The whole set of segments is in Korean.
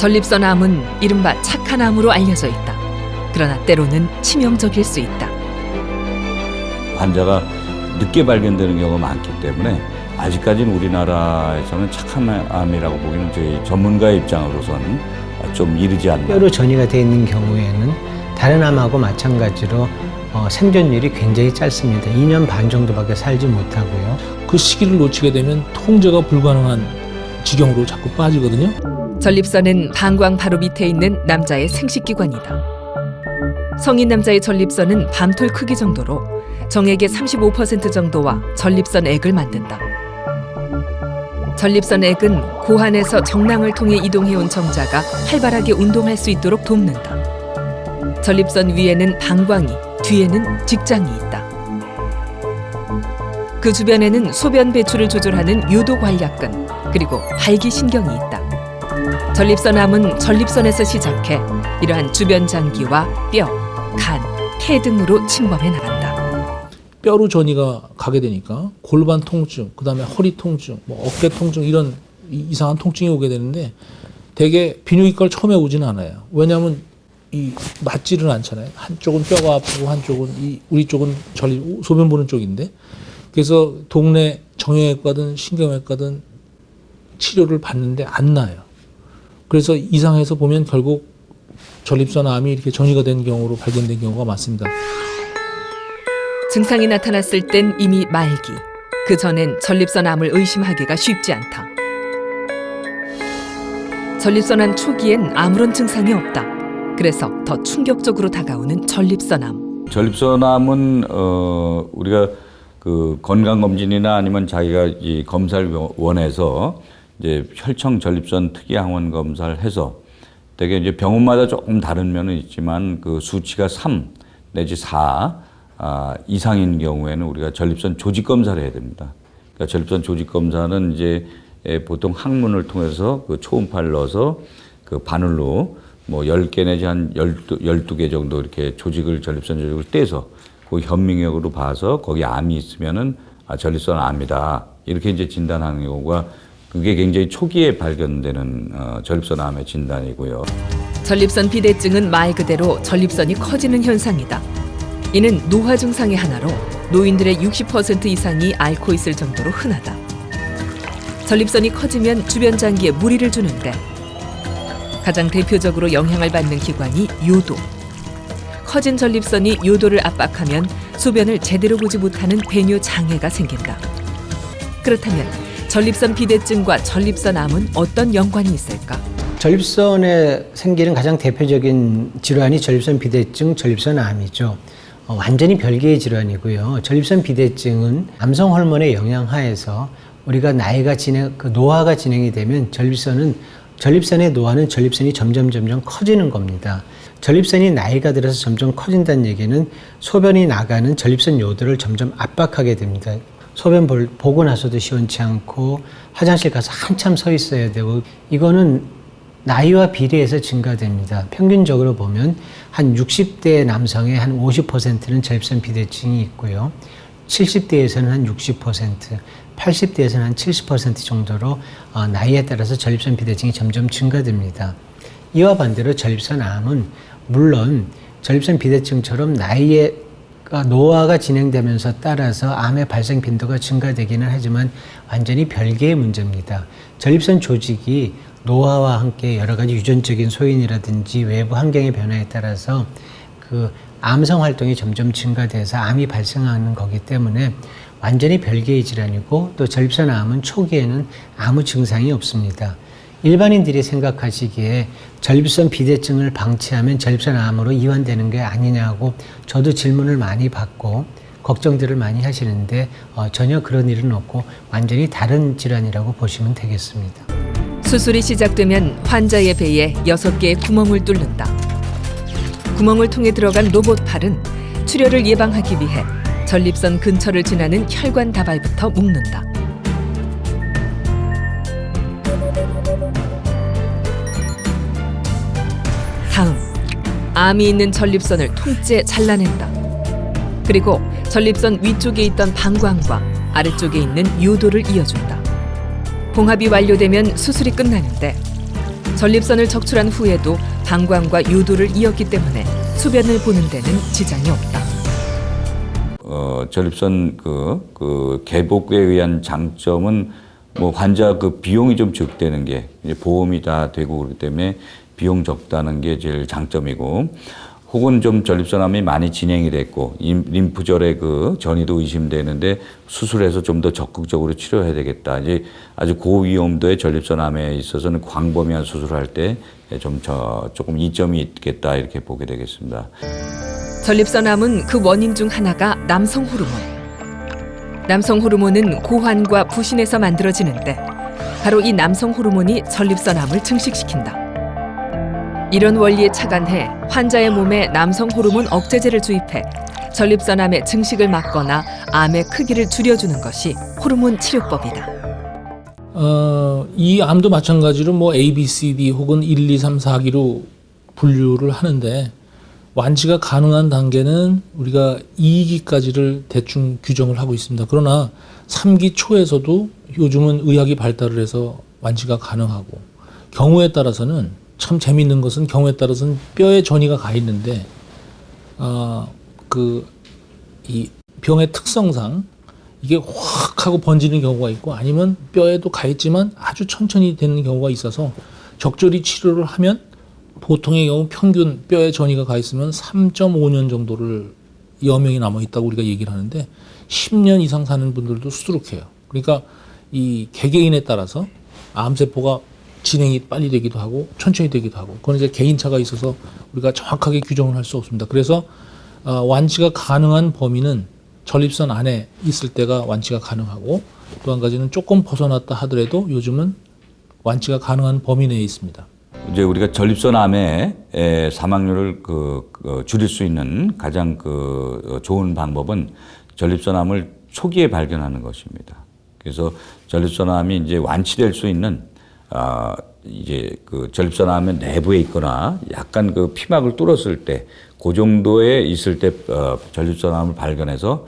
전립선 암은 이른바 착한 암으로 알려져 있다. 그러나 때로는 치명적일 수 있다. 환자가 늦게 발견되는 경우가 많기 때문에 아직까지는 우리나라에서는 착한 암이라고 보기는 저희 전문가의 입장으로서는 좀 이르지 않나. 뼈로 전이가 되어 있는 경우에는 다른 암하고 마찬가지로 생존율이 굉장히 짧습니다. 2년 반 정도밖에 살지 못하고요. 그 시기를 놓치게 되면 통제가 불가능한 지경으로 자꾸 빠지거든요. 전립선은 방광 바로 밑에 있는 남자의 생식기관이다. 성인 남자의 전립선은 밤톨 크기 정도로 정액의 35% 정도와 전립선액을 만든다. 전립선액은 고환에서 정낭을 통해 이동해온 정자가 활발하게 운동할 수 있도록 돕는다. 전립선 위에는 방광이, 뒤에는 직장이 있다. 그 주변에는 소변 배출을 조절하는 요도관략근, 그리고 발기신경이 있다. 전립선암은 전립선에서 시작해 이러한 주변 장기와 뼈, 간, 폐 등으로 침범해 나간다. 뼈로 전이가 가게 되니까 골반 통증, 그다음에 허리 통증, 어깨 통증 이런 이상한 통증이 오게 되는데 대개 비뇨기과를 처음에 오지는 않아요. 왜냐하면 이 맞지를 않잖아요. 한쪽은 뼈가 아프고 한쪽은 우리 쪽은 소변 보는 쪽인데 그래서 동네 정형외과든 신경외과든 치료를 받는데 안 나요. 그래서 이상해서 보면 결국 전립선 암이 이렇게 전이가 된 경우로 발견된 경우가 많습니다. 증상이 나타났을 땐 이미 말기. 그 전엔 전립선 암을 의심하기가 쉽지 않다. 전립선암 초기엔 아무런 증상이 없다. 그래서 더 충격적으로 다가오는 전립선암. 전립선암은 우리가 그 건강검진이나 아니면 자기가 이 검사를 원해서 이제 혈청 전립선 특이 항원 검사를 해서 되게 이제 병원마다 조금 다른 면은 있지만 그 수치가 3 내지 4 이상인 경우에는 우리가 전립선 조직 검사를 해야 됩니다. 그러니까 전립선 조직 검사는 이제 보통 항문을 통해서 그 초음파를 넣어서 그 바늘로 뭐 10개 내지 한 12개 정도 이렇게 전립선 조직을 떼서 그 현미경으로 봐서 거기 암이 있으면은 전립선 암이다. 이렇게 이제 진단하는 경우가 그게 굉장히 초기에 발견되는 전립선 암의 진단이고요. 전립선 비대증은 말 그대로 전립선이 커지는 현상이다. 이는 노화 증상의 하나로 노인들의 60% 이상이 앓고 있을 정도로 흔하다. 전립선이 커지면 주변 장기에 무리를 주는데 가장 대표적으로 영향을 받는 기관이 요도. 커진 전립선이 요도를 압박하면 소변을 제대로 보지 못하는 배뇨 장애가 생긴다. 그렇다면 전립선 비대증과 전립선암은 어떤 연관이 있을까? 전립선에 생기는 가장 대표적인 질환이 전립선 비대증, 전립선암이죠. 완전히 별개의 질환이고요. 전립선 비대증은 남성 호르몬의 영향 하에서 우리가 노화가 진행이 되면 전립선의 노화는 전립선이 점점 커지는 겁니다. 전립선이 나이가 들어서 점점 커진다는 얘기는 소변이 나가는 전립선 요도를 점점 압박하게 됩니다. 소변 보고 나서도 시원치 않고 화장실 가서 한참 서 있어야 되고 이거는 나이와 비례해서 증가됩니다. 평균적으로 보면 한 60대 남성의 한 50%는 전립선 비대증이 있고요. 70대에서는 한 60%, 80대에서는 한 70% 정도로 나이에 따라서 전립선 비대증이 점점 증가됩니다. 이와 반대로 전립선암은 물론 전립선 비대증처럼 노화가 진행되면서 따라서 암의 발생 빈도가 증가되기는 하지만 완전히 별개의 문제입니다. 전립선 조직이 노화와 함께 여러 가지 유전적인 소인이라든지 외부 환경의 변화에 따라서 그 암성 활동이 점점 증가돼서 암이 발생하는 거기 때문에 완전히 별개의 질환이고 또 전립선암은 초기에는 아무 증상이 없습니다. 일반인들이 생각하시기에 전립선 비대증을 방치하면 전립선암으로 이완되는 게 아니냐고 저도 질문을 많이 받고 걱정들을 많이 하시는데 전혀 그런 일은 없고 완전히 다른 질환이라고 보시면 되겠습니다. 수술이 시작되면 환자의 배에 6개의 구멍을 뚫는다. 구멍을 통해 들어간 로봇팔은 출혈을 예방하기 위해 전립선 근처를 지나는 혈관 다발부터 묶는다. 다음, 암이 있는 전립선을 통째 잘라낸다. 그리고 전립선 위쪽에 있던 방광과 아래쪽에 있는 요도를 이어준다. 봉합이 완료되면 수술이 끝나는데 전립선을 적출한 후에도 방광과 요도를 이었기 때문에 소변을 보는 데는 지장이 없다. 전립선 그 개복에 의한 장점은 뭐 환자 그 비용이 좀 적다는 게 이제 보험이 다 되고 그렇기 때문에 비용 적다는 게 제일 장점이고, 혹은 좀 전립선암이 많이 진행이 됐고 림프절의 그 전이도 의심되는데 수술해서 좀 더 적극적으로 치료해야 되겠다. 이제 아주 고위험도의 전립선암에 있어서는 광범위한 수술할 때 조금 이점이 있겠다 이렇게 보게 되겠습니다. 전립선암은 그 원인 중 하나가 남성 호르몬. 남성 호르몬은 고환과 부신에서 만들어지는데 바로 이 남성 호르몬이 전립선암을 증식시킨다. 이런 원리에 착안해 환자의 몸에 남성 호르몬 억제제를 주입해 전립선암의 증식을 막거나 암의 크기를 줄여주는 것이 호르몬 치료법이다. 이 암도 마찬가지로 뭐 A, B, C, D 혹은 1, 2, 3, 4기로 분류를 하는데, 완치가 가능한 단계는 우리가 2기까지를 대충 규정을 하고 있습니다. 그러나 3기 초에서도 요즘은 의학이 발달을 해서 완치가 가능하고, 경우에 따라서는 참 재미있는 것은 경우에 따라서는 뼈에 전이가 가 있는데 이 병의 특성상 이게 확 하고 번지는 경우가 있고, 아니면 뼈에도 가 있지만 아주 천천히 되는 경우가 있어서 적절히 치료를 하면 보통의 경우 평균 뼈에 전이가 가 있으면 3.5년 정도를 여명이 남아 있다고 우리가 얘기를 하는데, 10년 이상 사는 분들도 수두룩해요. 그러니까 이 개개인에 따라서 암세포가 진행이 빨리 되기도 하고 천천히 되기도 하고, 그건 이제 개인차가 있어서 우리가 정확하게 규정을 할 수 없습니다. 그래서 완치가 가능한 범위는 전립선 안에 있을 때가 완치가 가능하고, 또 한 가지는 조금 벗어났다 하더라도 요즘은 완치가 가능한 범위 내에 있습니다. 이제 우리가 전립선암의 사망률을 줄일 수 있는 가장 좋은 방법은 전립선암을 초기에 발견하는 것입니다. 그래서 전립선암이 이제 완치될 수 있는 이제 전립선암의 내부에 있거나 약간 피막을 뚫었을 때, 그 정도에 있을 때 전립선암을 발견해서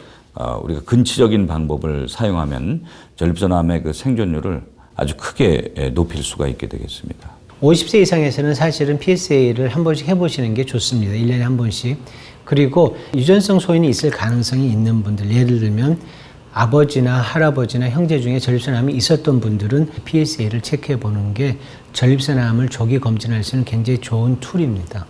우리가 근치적인 방법을 사용하면 전립선암의 생존율을 아주 크게 높일 수가 있게 되겠습니다. 50세 이상에서는 사실은 PSA를 한 번씩 해보시는 게 좋습니다. 1년에 한 번씩. 그리고 유전성 소인이 있을 가능성이 있는 분들, 예를 들면 아버지나 할아버지나 형제 중에 전립선암이 있었던 분들은 PSA를 체크해 보는 게 전립선암을 조기 검진할 수 있는 굉장히 좋은 툴입니다.